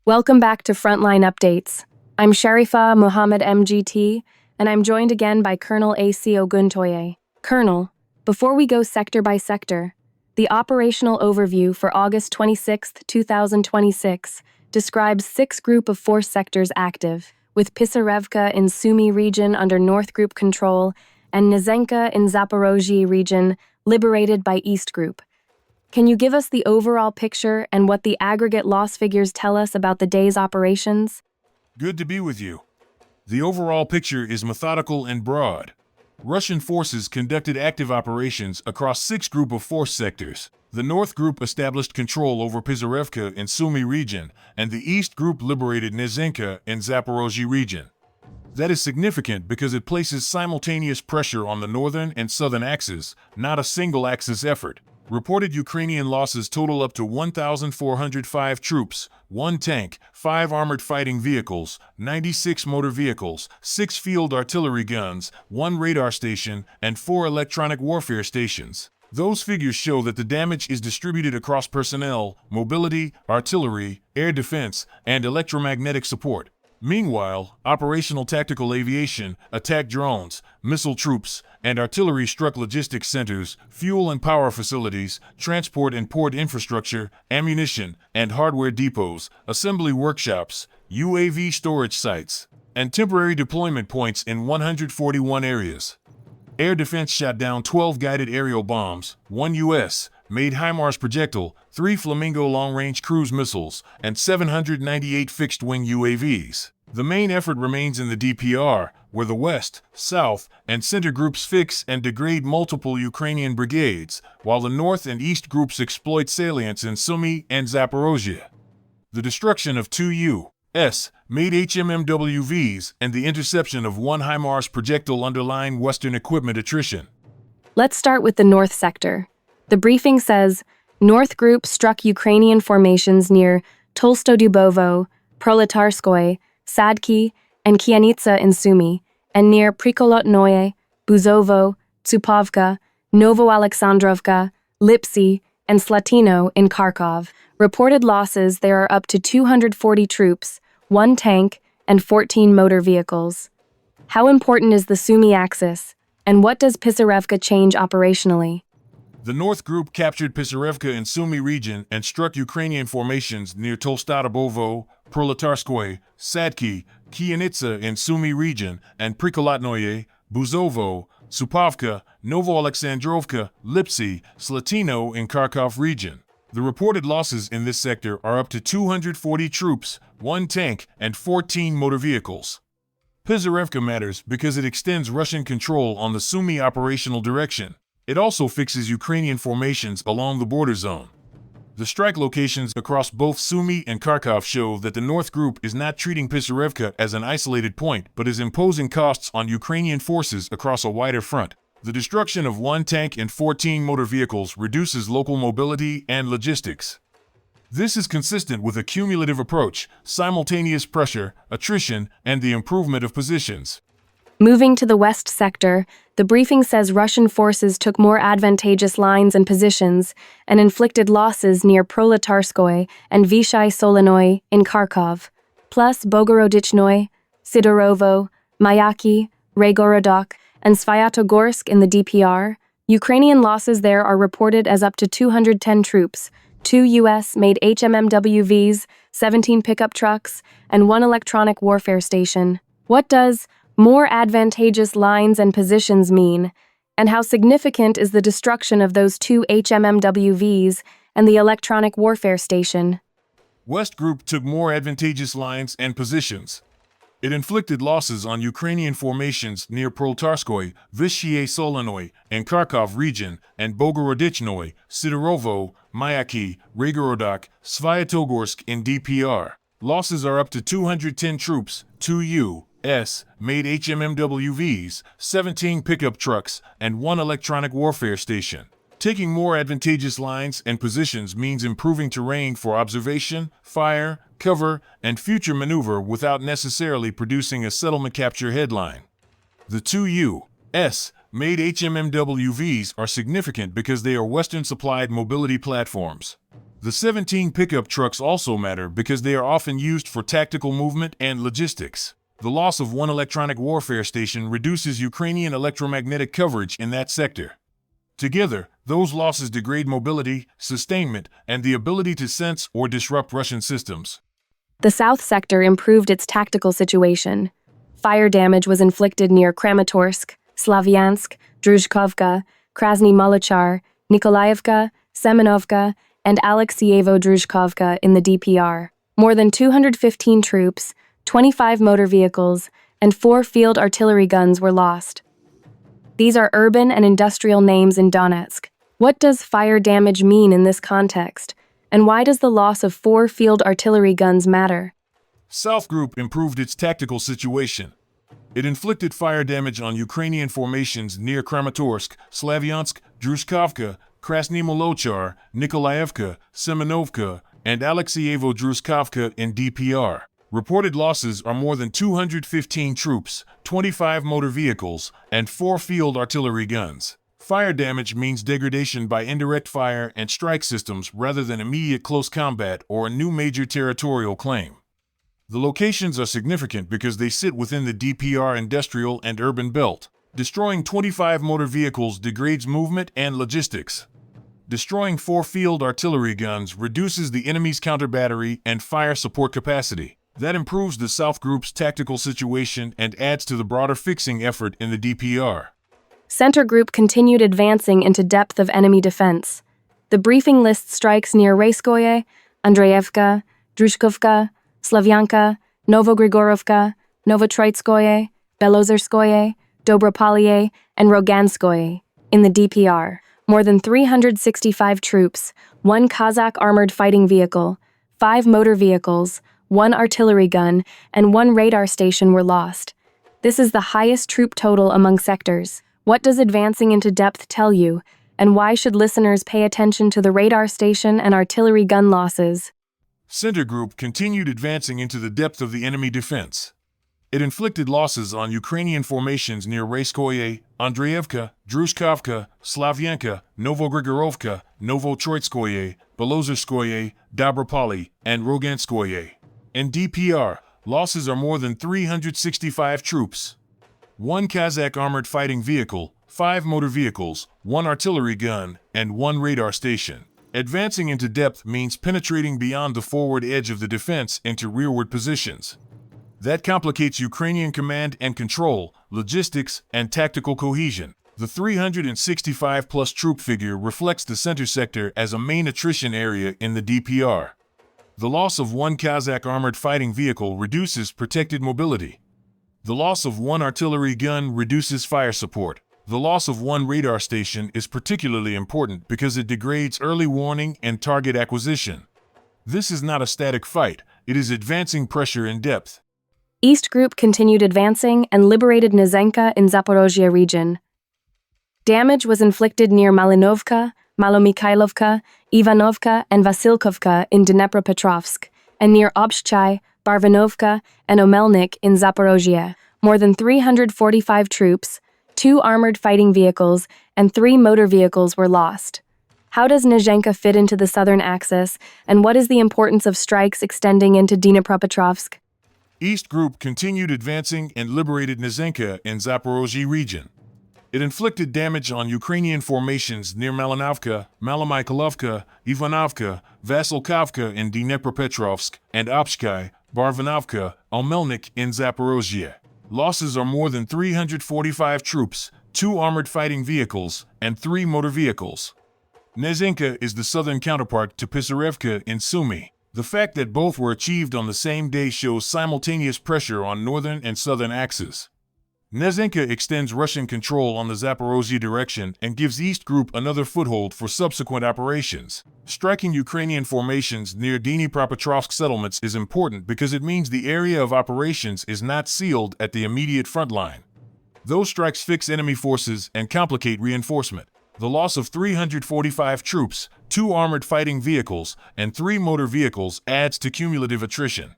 Welcome back to Frontline Updates. I'm Sharifa Muhammad MGT, and I'm joined again by Colonel A.C. Oguntoye. Colonel, before we go sector by sector, the operational overview for August 26, 2026, describes 6 group of force sectors active, with Pisarevka in Sumy region under North Group control and Nezhenka in Zaporozhye region liberated by East Group. Can you give us the overall picture and what the aggregate loss figures tell us about the day's operations? Good to be with you. The overall picture is methodical and broad. Russian forces conducted active operations across 6 group of force sectors. The North Group established control over Pisarevka in Sumy region, and the East Group liberated Nezhenka in Zaporozhye region. That is significant because it places simultaneous pressure on the northern and southern axes, not a single axis effort. Reported Ukrainian losses total up to 1,405 troops, 1 tank, 5 armored fighting vehicles, 96 motor vehicles, 6 field artillery guns, 1 radar station, and 4 electronic warfare stations. Those figures show that the damage is distributed across personnel, mobility, artillery, air defense, and electromagnetic support. Meanwhile, Operational-Tactical Aviation, attack drones, missile troops, and artillery struck logistics centers, fuel and power facilities, transport and port infrastructure, ammunition and hardware depots, assembly workshops, UAV storage sites, and temporary deployment points in 141 areas. Air defense shot down 12 guided aerial bombs, 1 U.S.-made HIMARS projectile, 3 Flamingo long-range cruise missiles, and 798 fixed-wing UAVs. The main effort remains in the DPR, where the West, South, and Center groups fix and degrade multiple Ukrainian brigades, while the North and East groups exploit salients in Sumy and Zaporozhye. The destruction of 2 U.S.-made HMMWVs and the interception of 1 HIMARS projectile underline Western equipment attrition. Let's start with the North sector. The briefing says, North Group struck Ukrainian formations near Tolstodubovo, Proletarskoye, Sadki, and Kianitsa in Sumy, and near Prikolotnoye, Buzovo, Tsupovka, Novoalexandrovka, Lipsy, and Slatino in Kharkov. Reported losses there are up to 240 troops, 1 tank, and 14 motor vehicles. How important is the Sumy axis, and what does Pisarevka change operationally? The North Group captured Pisarevka in Sumy region and struck Ukrainian formations near Tolstodubovo, Proletarskoye, Sadki, Kianitsa in Sumy region, and Prikolotnoye, Buzovo, Tsupovka, Novoalexandrovka, Lipsy, Slatino in Kharkov region. The reported losses in this sector are up to 240 troops, 1 tank, and 14 motor vehicles. Pisarevka matters because it extends Russian control on the Sumy operational direction. It also fixes Ukrainian formations along the border zone. The strike locations across both Sumy and Kharkov show that the North Group is not treating Pisarevka as an isolated point, but is imposing costs on Ukrainian forces across a wider front. The destruction of 1 tank and 14 motor vehicles reduces local mobility and logistics. This is consistent with a cumulative approach, simultaneous pressure, attrition, and the improvement of positions. Moving to the West sector, the briefing says Russian forces took more advantageous lines and positions and inflicted losses near Proletarskoye and Vyshye Solinoye in Kharkov, plus Bogorodichnoye, Sidorovo, Mayaki, Raygorodok, and Svyatogorsk in the DPR. Ukrainian losses there are reported as up to 210 troops, 2 U.S.-made HMMWVs, 17 pickup trucks, and 1 electronic warfare station. What does more advantageous lines and positions mean, and how significant is the destruction of those 2 HMMWVs and the electronic warfare station? West Group took more advantageous lines and positions. It inflicted losses on Ukrainian formations near Proletarskoye, Vyshye Solinoye, and Kharkov region, and Bogorodichnoye, Sidorovo, Mayaki, Raygorodok, Svyatogorsk in DPR. Losses are up to 210 troops, 2 U.S.-made HMMWVs, 17 pickup trucks, and 1 electronic warfare station. Taking more advantageous lines and positions means improving terrain for observation, fire, cover, and future maneuver without necessarily producing a settlement capture headline. The 2 U.S.-made HMMWVs are significant because they are Western-supplied mobility platforms. The 17 pickup trucks also matter because they are often used for tactical movement and logistics. The loss of one electronic warfare station reduces Ukrainian electromagnetic coverage in that sector. Together, those losses degrade mobility, sustainment, and the ability to sense or disrupt Russian systems. The south sector improved its tactical situation. Fire damage was inflicted near Kramatorsk, Slavyansk, Druzhkovka, Krasny Molochar, Nikolaevka, Semenovka, and Alexeyevo-Druzhkovka in the DPR. More than 215 troops, 25 motor vehicles, and 4 field artillery guns were lost. These are urban and industrial names in Donetsk. What does fire damage mean in this context? And why does the loss of 4 field artillery guns matter? South Group improved its tactical situation. It inflicted fire damage on Ukrainian formations near Kramatorsk, Slavyansk, Druzhkovka, Krasny Molochar, Nikolaevka, Semenovka, and Alexeyevo-Druzhkovka in DPR. Reported losses are more than 215 troops, 25 motor vehicles, and 4 field artillery guns. Fire damage means degradation by indirect fire and strike systems rather than immediate close combat or a new major territorial claim. The locations are significant because they sit within the DPR industrial and urban belt. Destroying 25 motor vehicles degrades movement and logistics. Destroying 4 field artillery guns reduces the enemy's counter-battery and fire support capacity. That improves the South Group's tactical situation and adds to the broader fixing effort in the DPR. Center Group continued advancing into depth of enemy defense. The briefing lists strikes near Rayskoye, Andreyevka, Druzhkovka, Slavyanka, Novogrigorovka, Novotroitskoye, Belozerskoye, Dobropolye, and Roganskoye in the DPR. More than 365 troops, 1 Kazakh armored fighting vehicle, 5 motor vehicles, 1 artillery gun, and 1 radar station were lost. This is the highest troop total among sectors. What does advancing into depth tell you, and why should listeners pay attention to the radar station and artillery gun losses? Center Group continued advancing into the depth of the enemy defense. It inflicted losses on Ukrainian formations near Rayskoye, Andreyevka, Druzhkovka, Slavyanka, Novogrigorovka, Novotroitskoye, Belozerskoye, Dobropolye, and Roganskoye. In DPR, losses are more than 365 troops. 1 Kazakh armored fighting vehicle, 5 motor vehicles, 1 artillery gun, and 1 radar station. Advancing into depth means penetrating beyond the forward edge of the defense into rearward positions. That complicates Ukrainian command and control, logistics, and tactical cohesion. The 365-plus troop figure reflects the center sector as a main attrition area in the DPR. The loss of 1 Kazakh armored fighting vehicle reduces protected mobility. The loss of 1 artillery gun reduces fire support. The loss of 1 radar station is particularly important because it degrades early warning and target acquisition. This is not a static fight, it is advancing pressure in depth. East Group continued advancing and liberated Nezhenka in Zaporozhye region. Damage was inflicted near Malinovka, Malomikhailovka, Ivanovka, and Vasilkovka in Dnepropetrovsk, and near Obshchai, Barvanovka, and Omelnik in Zaporozhye. More than 345 troops, 2 armored fighting vehicles, and 3 motor vehicles were lost. How does Nezhenka fit into the southern axis, and what is the importance of strikes extending into Dnepropetrovsk? East Group continued advancing and liberated Nezhenka in Zaporozhye region. It inflicted damage on Ukrainian formations near Malinovka, Malomikhailovka, Ivanovka, Vasilkovka in Dnepropetrovsk, and Obshchai, Barvanovka, Omelnik in Zaporozhye. Losses are more than 345 troops, 2 armored fighting vehicles, and 3 motor vehicles. Nezhenka is the southern counterpart to Pisarevka in Sumy. The fact that both were achieved on the same day shows simultaneous pressure on northern and southern axes. Nezhenka extends Russian control on the Zaporozhye direction and gives East Group another foothold for subsequent operations. Striking Ukrainian formations near Dnepropetrovsk settlements is important because it means the area of operations is not sealed at the immediate front line. Those strikes fix enemy forces and complicate reinforcement. The loss of 345 troops, 2 armored fighting vehicles, and 3 motor vehicles adds to cumulative attrition.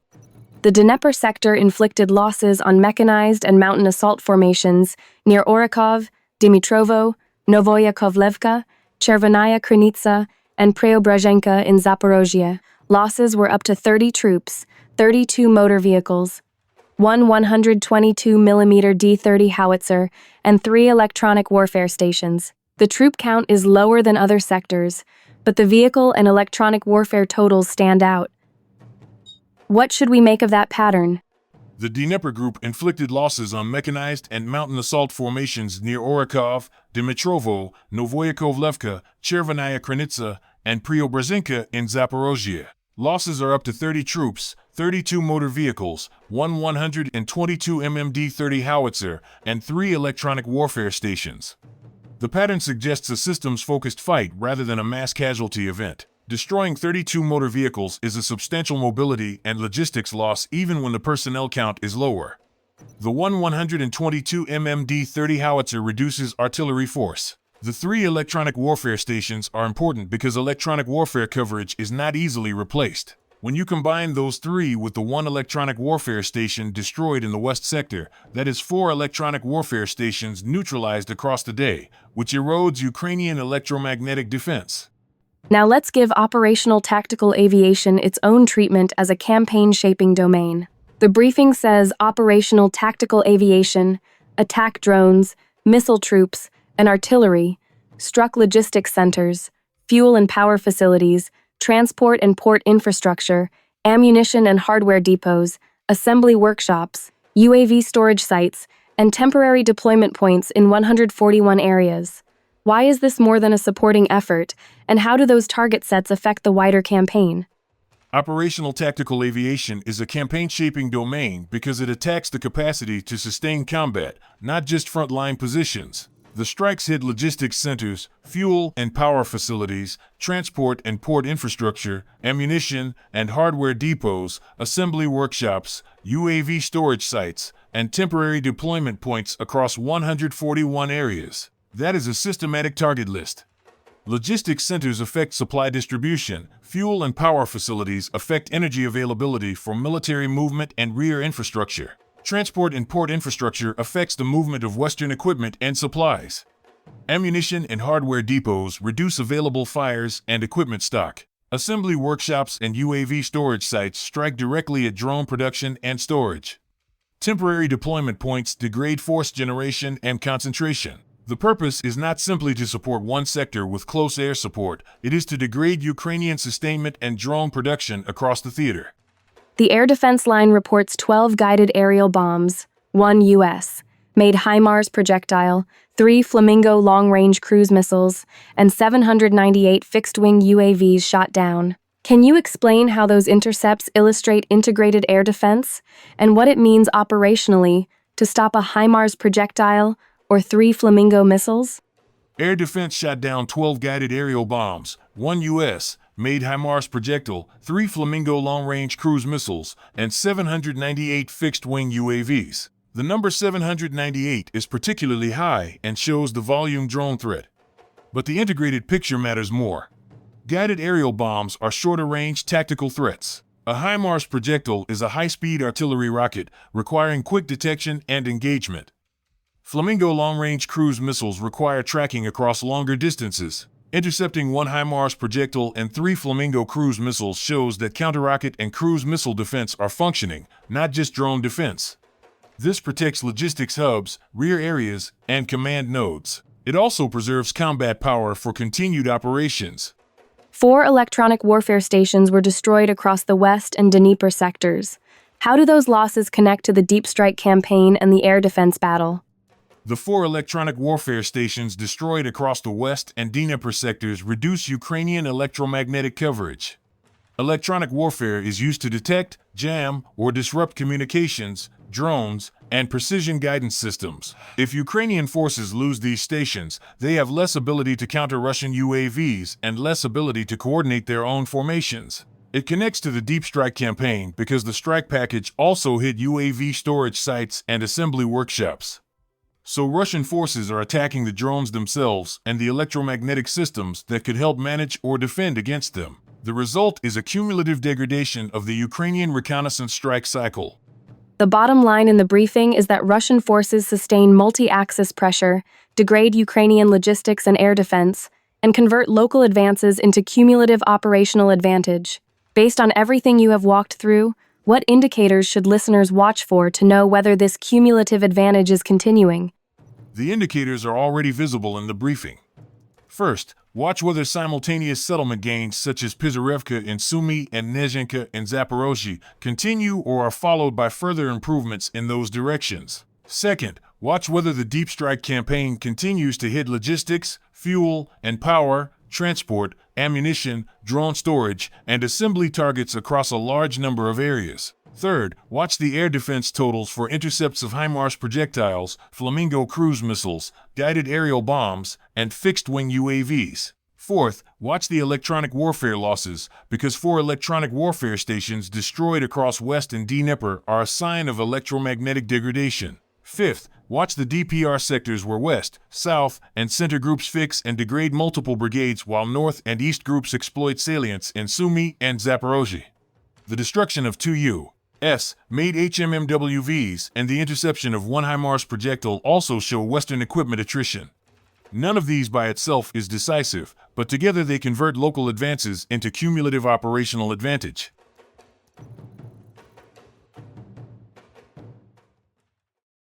The Dnepr sector inflicted losses on mechanized and mountain assault formations near Orakov, Dimitrovo, Novoya Kovlevka, Chervonaya Krinitsa, and Preobrazhenka in Zaporozhye. Losses were up to 30 troops, 32 motor vehicles, one 122mm D-30 howitzer, and 3 electronic warfare stations. The troop count is lower than other sectors, but the vehicle and electronic warfare totals stand out. What should we make of that pattern? The Dnepr group inflicted losses on mechanized and mountain assault formations near Orakov, Dmitrovo, Novoyakovlevka, Chervenaya Kranitsa, and Preobrazhenka in Zaporozhye. Losses are up to 30 troops, 32 motor vehicles, one 122mm D-30 howitzer, and 3 electronic warfare stations. The pattern suggests a systems-focused fight rather than a mass casualty event. Destroying 32 motor vehicles is a substantial mobility and logistics loss even when the personnel count is lower. The 122mm D-30 howitzer reduces artillery force. The 3 electronic warfare stations are important because electronic warfare coverage is not easily replaced. When you combine those 3 with the 1 electronic warfare station destroyed in the West Sector, that is 4 electronic warfare stations neutralized across the day, which erodes Ukrainian electromagnetic defense. Now let's give Operational-Tactical Aviation its own treatment as a campaign-shaping domain. The briefing says Operational-Tactical Aviation, attack drones, missile troops, and artillery, struck logistics centers, fuel and power facilities, transport and port infrastructure, ammunition and hardware depots, assembly workshops, UAV storage sites, and temporary deployment points in 141 areas. Why is this more than a supporting effort, and how do those target sets affect the wider campaign? Operational-Tactical Aviation is a campaign-shaping domain because it attacks the capacity to sustain combat, not just frontline positions. The strikes hit logistics centers, fuel and power facilities, transport and port infrastructure, ammunition and hardware depots, assembly workshops, UAV storage sites, and temporary deployment points across 141 areas. That is a systematic target list. Logistics centers affect supply distribution, fuel and power facilities affect energy availability for military movement and rear infrastructure. Transport and port infrastructure affects the movement of Western equipment and supplies. Ammunition and hardware depots reduce available fires and equipment stock. Assembly workshops and UAV storage sites strike directly at drone production and storage. Temporary deployment points degrade force generation and concentration. The purpose is not simply to support one sector with close air support, it is to degrade Ukrainian sustainment and drone production across the theater. The Air Defense Line reports 12 guided aerial bombs, 1 U.S. made HIMARS projectile, 3 Flamingo long-range cruise missiles, and 798 fixed-wing UAVs shot down. Can you explain how those intercepts illustrate integrated air defense, and what it means operationally to stop a HIMARS projectile or 3 Flamingo missiles? Air Defense shot down 12 guided aerial bombs, 1 U.S. made HIMARS projectile, 3 Flamingo long-range cruise missiles, and 798 fixed-wing UAVs. The number 798 is particularly high and shows the volume drone threat. But the integrated picture matters more. Guided aerial bombs are shorter-range tactical threats. A HIMARS projectile is a high-speed artillery rocket requiring quick detection and engagement. Flamingo long-range cruise missiles require tracking across longer distances. Intercepting 1 HIMARS projectile and 3 Flamingo cruise missiles shows that counter-rocket and cruise missile defense are functioning, not just drone defense. This protects logistics hubs, rear areas, and command nodes. It also preserves combat power for continued operations. 4 electronic warfare stations were destroyed across the West and Dnepr sectors. How do those losses connect to the deep strike campaign and the air defense battle? The 4 electronic warfare stations destroyed across the West and Dnepr sectors reduce Ukrainian electromagnetic coverage. Electronic warfare is used to detect, jam, or disrupt communications, drones, and precision guidance systems. If Ukrainian forces lose these stations, they have less ability to counter Russian UAVs and less ability to coordinate their own formations. It connects to the deep strike campaign because the strike package also hit UAV storage sites and assembly workshops. So Russian forces are attacking the drones themselves and the electromagnetic systems that could help manage or defend against them. The result is a cumulative degradation of the Ukrainian reconnaissance strike cycle. The bottom line in the briefing is that Russian forces sustain multi-axis pressure, degrade Ukrainian logistics and air defense, and convert local advances into cumulative operational advantage. Based on everything you have walked through, what indicators should listeners watch for to know whether this cumulative advantage is continuing? The indicators are already visible in the briefing. First, watch whether simultaneous settlement gains such as Pisarevka in Sumy and Nezhenka in Zaporozhye continue or are followed by further improvements in those directions. Second, watch whether the deep strike campaign continues to hit logistics, fuel and power, transport, ammunition, drone storage, and assembly targets across a large number of areas. Third, watch the air defense totals for intercepts of HIMARS projectiles, Flamingo cruise missiles, guided aerial bombs, and fixed-wing UAVs. Fourth, watch the electronic warfare losses, because 4 electronic warfare stations destroyed across West and Dnepr are a sign of electromagnetic degradation. Fifth, watch the DPR sectors where West, South, and Center groups fix and degrade multiple brigades while North and East groups exploit salients in Sumy and Zaporozhye. The destruction of 2 U.S. made HMMWVs and the interception of 1 HIMARS projectile also show Western equipment attrition. None of these by itself is decisive, but together they convert local advances into cumulative operational advantage.